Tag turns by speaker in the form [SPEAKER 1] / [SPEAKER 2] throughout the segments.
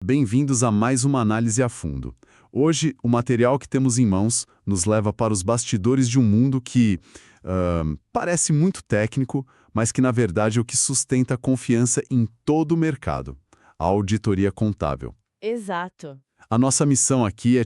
[SPEAKER 1] Bem-vindos a mais uma análise a fundo. Hoje, o material que temos em mãos nos leva para os bastidores de um mundo que parece muito técnico, mas que na verdade é o que sustenta a confiança em todo o mercado, a auditoria contábil.
[SPEAKER 2] Exato.
[SPEAKER 1] A nossa missão aqui é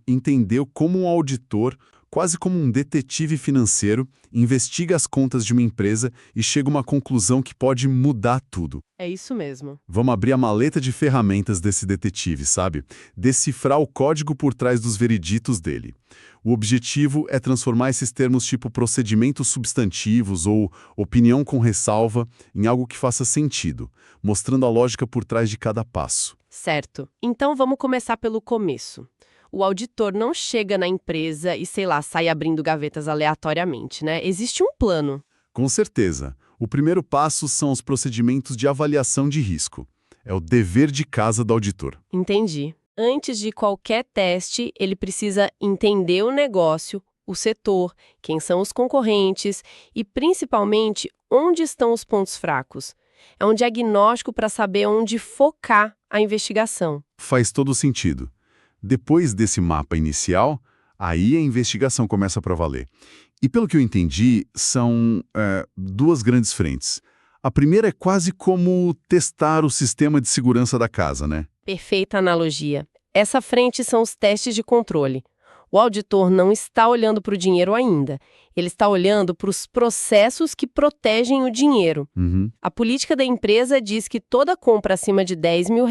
[SPEAKER 1] entender como um auditor, quase como um detetive financeiro, investiga as contas de uma empresa e chega a uma conclusão que pode mudar tudo.
[SPEAKER 2] É isso mesmo.
[SPEAKER 1] Vamos abrir a maleta de ferramentas desse detetive, sabe? Decifrar o código por trás dos vereditos dele. O objetivo é transformar esses termos tipo procedimentos substantivos ou opinião com ressalva em algo que faça sentido, mostrando a lógica por trás de cada passo.
[SPEAKER 2] Certo. Então vamos começar pelo começo. O auditor não chega na empresa e, sai abrindo gavetas aleatoriamente, né? Existe um plano.
[SPEAKER 1] Com certeza. O primeiro passo são os procedimentos de avaliação de risco. É o dever de casa do auditor.
[SPEAKER 2] Entendi. Antes de qualquer teste, ele precisa entender o negócio, o setor, quem são os concorrentes e, principalmente, onde estão os pontos fracos. É um diagnóstico para saber onde focar a investigação.
[SPEAKER 1] Faz todo sentido. Depois desse mapa inicial, aí a investigação começa para valer. E pelo que eu entendi, são duas grandes frentes. A primeira é quase como testar o sistema de segurança da casa, né?
[SPEAKER 2] Perfeita analogia. Essa frente são os testes de controle. O auditor não está olhando para o dinheiro ainda. Ele está olhando para os processos que protegem o dinheiro. A política da empresa diz que toda compra acima de R$10 mil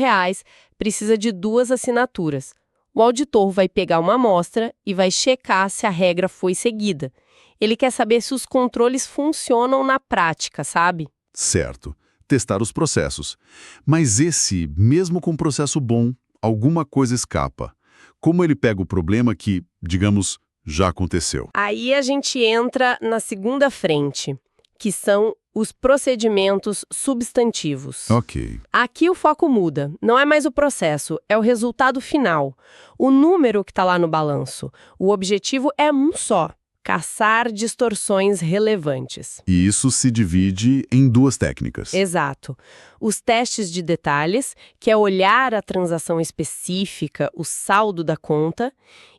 [SPEAKER 2] precisa de 2 assinaturas. O auditor vai pegar uma amostra e vai checar se a regra foi seguida. Ele quer saber se os controles funcionam na prática, sabe?
[SPEAKER 1] Certo. Testar os processos. Mas mesmo com um processo bom, alguma coisa escapa. Como ele pega o problema que, digamos, já aconteceu?
[SPEAKER 2] Aí a gente entra na segunda frente, que são os procedimentos substantivos.
[SPEAKER 1] Ok.
[SPEAKER 2] Aqui o foco muda. Não é mais o processo, é o resultado final. O número que está lá no balanço. O objetivo é um só: caçar distorções relevantes.
[SPEAKER 1] E isso se divide em 2 técnicas.
[SPEAKER 2] Exato. Os testes de detalhes, que é olhar a transação específica, o saldo da conta,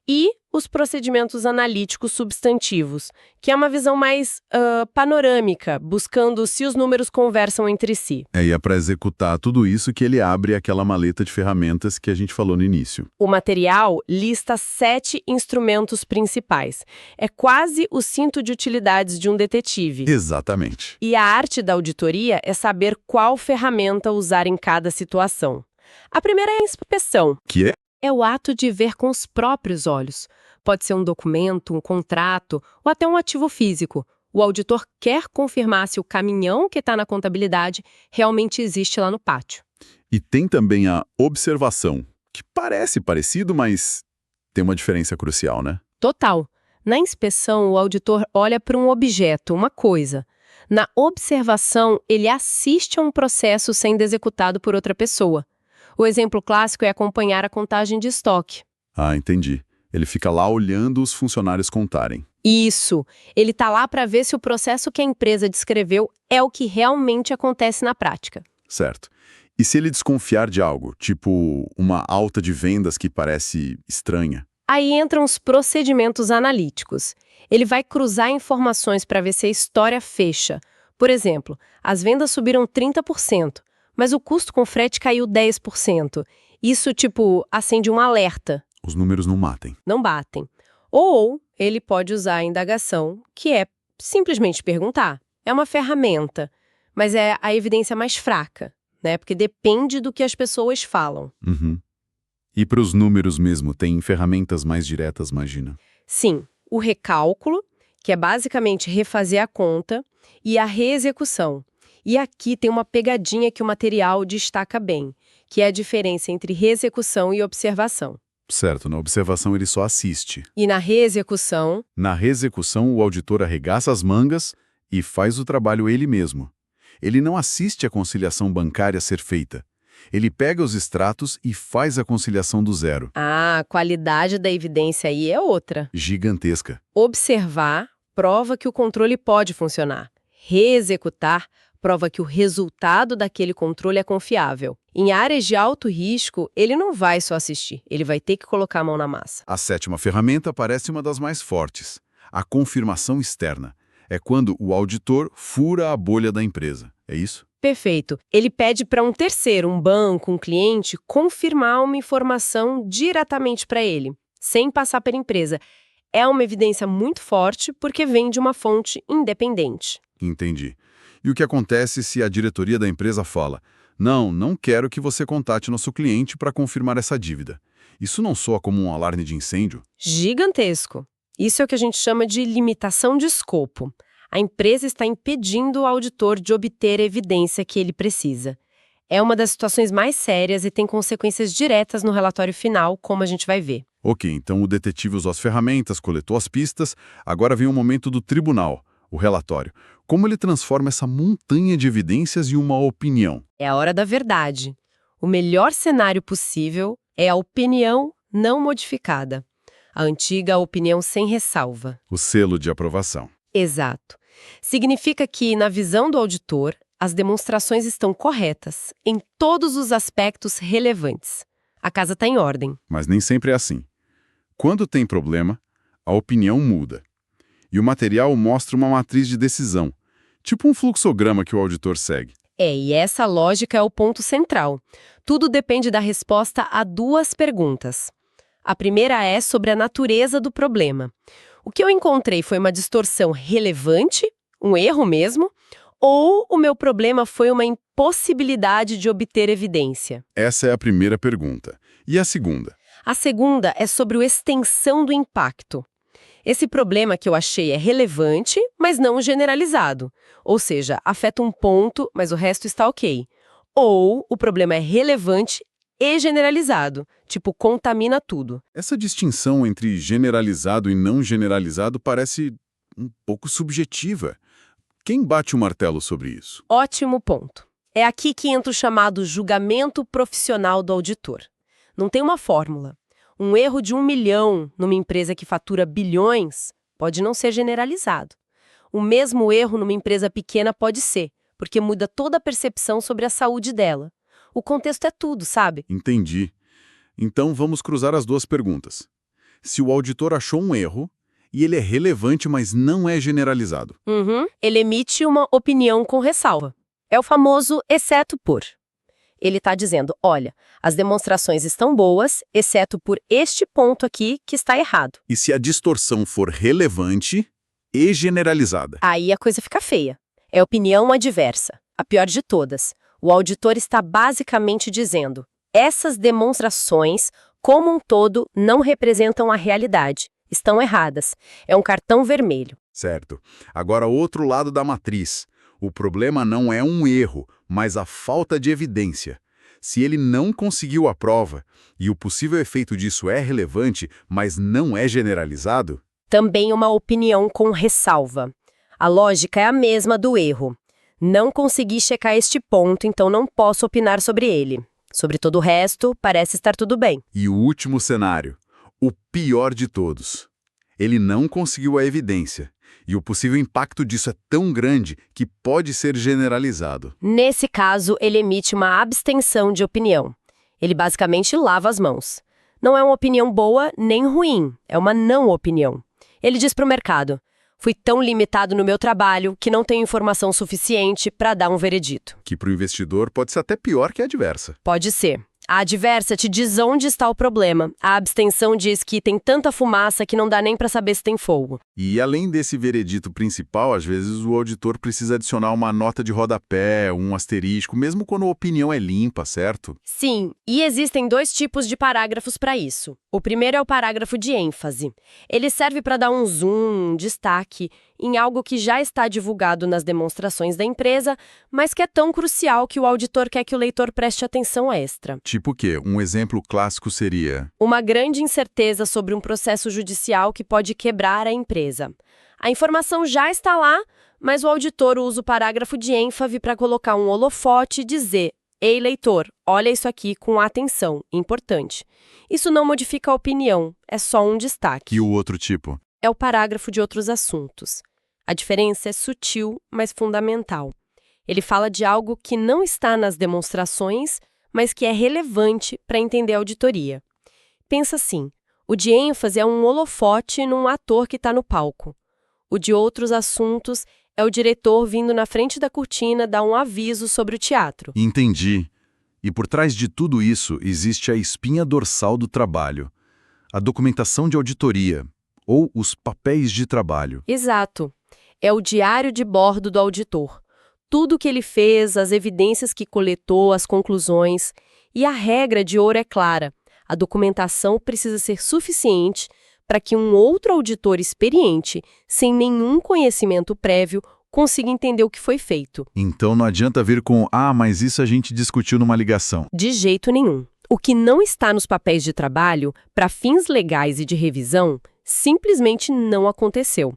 [SPEAKER 2] e os procedimentos analíticos substantivos, que é uma visão mais panorâmica, buscando se os números conversam entre si.
[SPEAKER 1] E é para executar tudo isso que ele abre aquela maleta de ferramentas que a gente falou no início.
[SPEAKER 2] O material lista 7 instrumentos principais. É quase o cinto de utilidades de um detetive.
[SPEAKER 1] Exatamente.
[SPEAKER 2] E a arte da auditoria é saber qual ferramenta usar em cada situação. A primeira é a inspeção.
[SPEAKER 1] Que é?
[SPEAKER 2] É o ato de ver com os próprios olhos. Pode ser um documento, um contrato ou até um ativo físico. O auditor quer confirmar se o caminhão que está na contabilidade realmente existe lá no pátio.
[SPEAKER 1] E tem também a observação, que parece parecido, mas tem uma diferença crucial, né?
[SPEAKER 2] Total. Na inspeção, o auditor olha para um objeto, uma coisa. Na observação, ele assiste a um processo sendo executado por outra pessoa. O exemplo clássico é acompanhar a contagem de estoque.
[SPEAKER 1] Ah, entendi. Ele fica lá olhando os funcionários contarem.
[SPEAKER 2] Isso. Ele está lá para ver se o processo que a empresa descreveu é o que realmente acontece na prática.
[SPEAKER 1] Certo. E se ele desconfiar de algo, tipo uma alta de vendas que parece estranha?
[SPEAKER 2] Aí entram os procedimentos analíticos. Ele vai cruzar informações para ver se a história fecha. Por exemplo, as vendas subiram 30%, mas o custo com frete caiu 10%. Isso, acende um alerta.
[SPEAKER 1] Os números não matem.
[SPEAKER 2] Não batem. Ou ele pode usar a indagação, que é simplesmente perguntar. É uma ferramenta, mas é a evidência mais fraca, né? Porque depende do que as pessoas falam.
[SPEAKER 1] E para os números mesmo, tem ferramentas mais diretas, imagina?
[SPEAKER 2] Sim, o recálculo, que é basicamente refazer a conta, e a reexecução. E aqui tem uma pegadinha que o material destaca bem, que é a diferença entre reexecução e observação.
[SPEAKER 1] Certo, na observação ele só assiste.
[SPEAKER 2] E na reexecução...
[SPEAKER 1] Na reexecução, o auditor arregaça as mangas e faz o trabalho ele mesmo. Ele não assiste a conciliação bancária ser feita. Ele pega os extratos e faz a conciliação do zero.
[SPEAKER 2] A qualidade da evidência aí é outra.
[SPEAKER 1] Gigantesca.
[SPEAKER 2] Observar prova que o controle pode funcionar. Reexecutar prova que o resultado daquele controle é confiável. Em áreas de alto risco, ele não vai só assistir, ele vai ter que colocar a mão na massa.
[SPEAKER 1] A sétima ferramenta parece uma das mais fortes, a confirmação externa. É quando o auditor fura a bolha da empresa, é isso?
[SPEAKER 2] Perfeito. Ele pede para um terceiro, um banco, um cliente, confirmar uma informação diretamente para ele, sem passar pela empresa. É uma evidência muito forte porque vem de uma fonte independente.
[SPEAKER 1] Entendi. E o que acontece se a diretoria da empresa fala: não quero que você contate nosso cliente para confirmar essa dívida. Isso não soa como um alarme de incêndio?
[SPEAKER 2] Gigantesco. Isso é o que a gente chama de limitação de escopo. A empresa está impedindo o auditor de obter a evidência que ele precisa. É uma das situações mais sérias e tem consequências diretas no relatório final, como a gente vai ver.
[SPEAKER 1] Ok, então o detetive usou as ferramentas, coletou as pistas, agora vem o momento do tribunal, o relatório. Como ele transforma essa montanha de evidências em uma opinião?
[SPEAKER 2] É a hora da verdade. O melhor cenário possível é a opinião não modificada. A antiga opinião sem ressalva.
[SPEAKER 1] O selo de aprovação.
[SPEAKER 2] Exato. Significa que, na visão do auditor, as demonstrações estão corretas, em todos os aspectos relevantes. A casa está em ordem.
[SPEAKER 1] Mas nem sempre é assim. Quando tem problema, a opinião muda. E o material mostra uma matriz de decisão, tipo um fluxograma que o auditor segue.
[SPEAKER 2] E essa lógica é o ponto central. Tudo depende da resposta a duas perguntas. A primeira é sobre a natureza do problema. O que eu encontrei foi uma distorção relevante, um erro mesmo, ou o meu problema foi uma impossibilidade de obter evidência?
[SPEAKER 1] Essa é a primeira pergunta. E a segunda?
[SPEAKER 2] A segunda é sobre a extensão do impacto. Esse problema que eu achei é relevante, mas não generalizado. Ou seja, afeta um ponto, mas o resto está ok. Ou o problema é relevante e generalizado, tipo, contamina tudo.
[SPEAKER 1] Essa distinção entre generalizado e não generalizado parece um pouco subjetiva. Quem bate o martelo sobre isso?
[SPEAKER 2] Ótimo ponto. É aqui que entra o chamado julgamento profissional do auditor. Não tem uma fórmula. Um erro de 1 milhão numa empresa que fatura bilhões pode não ser generalizado. O mesmo erro numa empresa pequena pode ser, porque muda toda a percepção sobre a saúde dela. O contexto é tudo, sabe?
[SPEAKER 1] Entendi. Então vamos cruzar as duas perguntas. Se o auditor achou um erro, e ele é relevante, mas não é generalizado.
[SPEAKER 2] Ele emite uma opinião com ressalva. É o famoso exceto por. Ele está dizendo, olha, as demonstrações estão boas, exceto por este ponto aqui que está errado.
[SPEAKER 1] E se a distorção for relevante e generalizada?
[SPEAKER 2] Aí a coisa fica feia. É opinião adversa, a pior de todas. O auditor está basicamente dizendo, essas demonstrações, como um todo, não representam a realidade. Estão erradas. É um cartão vermelho.
[SPEAKER 1] Certo. Agora, outro lado da matriz. O problema não é um erro, mas a falta de evidência. Se ele não conseguiu a prova, e o possível efeito disso é relevante, mas não é generalizado...
[SPEAKER 2] Também uma opinião com ressalva. A lógica é a mesma do erro. Não consegui checar este ponto, então não posso opinar sobre ele. Sobre todo o resto, parece estar tudo bem.
[SPEAKER 1] E o último cenário. O pior de todos. Ele não conseguiu a evidência, e o possível impacto disso é tão grande que pode ser generalizado.
[SPEAKER 2] Nesse caso, ele emite uma abstenção de opinião. Ele basicamente lava as mãos. Não é uma opinião boa nem ruim, é uma não opinião. Ele diz para o mercado, fui tão limitado no meu trabalho que não tenho informação suficiente para dar um veredito.
[SPEAKER 1] Que para o investidor pode ser até pior que a adversa.
[SPEAKER 2] Pode ser. A adversa te diz onde está o problema. A abstenção diz que tem tanta fumaça que não dá nem para saber se tem fogo.
[SPEAKER 1] E além desse veredito principal, às vezes o auditor precisa adicionar uma nota de rodapé, um asterisco, mesmo quando a opinião é limpa, certo?
[SPEAKER 2] Sim, e existem 2 tipos de parágrafos para isso. O primeiro é o parágrafo de ênfase. Ele serve para dar um zoom, um destaque, em algo que já está divulgado nas demonstrações da empresa, mas que é tão crucial que o auditor quer que o leitor preste atenção extra.
[SPEAKER 1] Tipo o quê? Um exemplo clássico seria...
[SPEAKER 2] Uma grande incerteza sobre um processo judicial que pode quebrar a empresa. A informação já está lá, mas o auditor usa o parágrafo de ênfase para colocar um holofote e dizer: ei, leitor, olha isso aqui com atenção, importante. Isso não modifica a opinião, é só um destaque.
[SPEAKER 1] E o outro tipo?
[SPEAKER 2] É o parágrafo de outros assuntos. A diferença é sutil, mas fundamental. Ele fala de algo que não está nas demonstrações, mas que é relevante para entender a auditoria. Pensa assim, o de ênfase é um holofote num ator que está no palco. O de outros assuntos é o diretor vindo na frente da cortina dar um aviso sobre o teatro.
[SPEAKER 1] Entendi. E por trás de tudo isso existe a espinha dorsal do trabalho, a documentação de auditoria, ou os papéis de trabalho.
[SPEAKER 2] Exato. É o diário de bordo do auditor. Tudo o que ele fez, as evidências que coletou, as conclusões. E a regra de ouro é clara. A documentação precisa ser suficiente para que um outro auditor experiente, sem nenhum conhecimento prévio, consiga entender o que foi feito.
[SPEAKER 1] Então não adianta vir com, mas isso a gente discutiu numa ligação.
[SPEAKER 2] De jeito nenhum. O que não está nos papéis de trabalho, para fins legais e de revisão, simplesmente não aconteceu.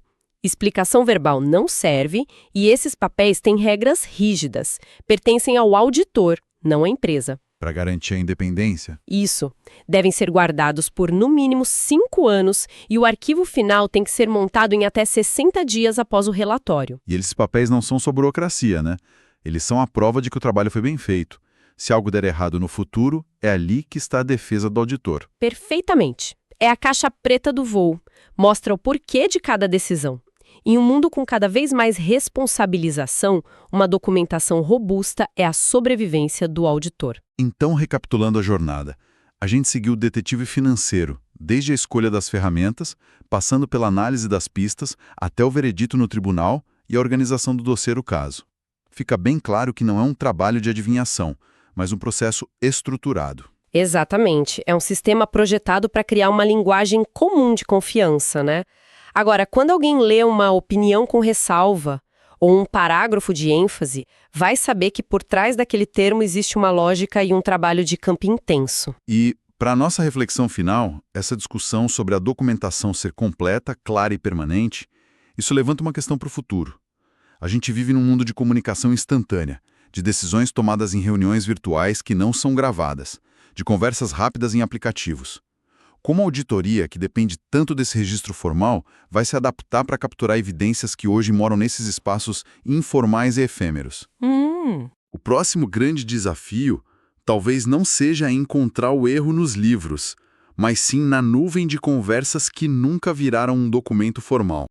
[SPEAKER 2] Explicação verbal não serve e esses papéis têm regras rígidas. Pertencem ao auditor, não à empresa.
[SPEAKER 1] Para garantir a independência?
[SPEAKER 2] Isso. Devem ser guardados por, no mínimo, 5 anos e o arquivo final tem que ser montado em até 60 dias após o relatório.
[SPEAKER 1] E esses papéis não são só burocracia, né? Eles são a prova de que o trabalho foi bem feito. Se algo der errado no futuro, é ali que está a defesa do auditor.
[SPEAKER 2] Perfeitamente. É a caixa preta do voo. Mostra o porquê de cada decisão. Em um mundo com cada vez mais responsabilização, uma documentação robusta é a sobrevivência do auditor.
[SPEAKER 1] Então, recapitulando a jornada, a gente seguiu o detetive financeiro, desde a escolha das ferramentas, passando pela análise das pistas, até o veredito no tribunal e a organização do dossiê do caso. Fica bem claro que não é um trabalho de adivinhação, mas um processo estruturado.
[SPEAKER 2] Exatamente. É um sistema projetado para criar uma linguagem comum de confiança, né? Agora, quando alguém lê uma opinião com ressalva ou um parágrafo de ênfase, vai saber que por trás daquele termo existe uma lógica e um trabalho de campo intenso.
[SPEAKER 1] E, para a nossa reflexão final, essa discussão sobre a documentação ser completa, clara e permanente, isso levanta uma questão para o futuro. A gente vive num mundo de comunicação instantânea, de decisões tomadas em reuniões virtuais que não são gravadas, de conversas rápidas em aplicativos. Como a auditoria, que depende tanto desse registro formal, vai se adaptar para capturar evidências que hoje moram nesses espaços informais e efêmeros? O próximo grande desafio talvez não seja encontrar o erro nos livros, mas sim na nuvem de conversas que nunca viraram um documento formal.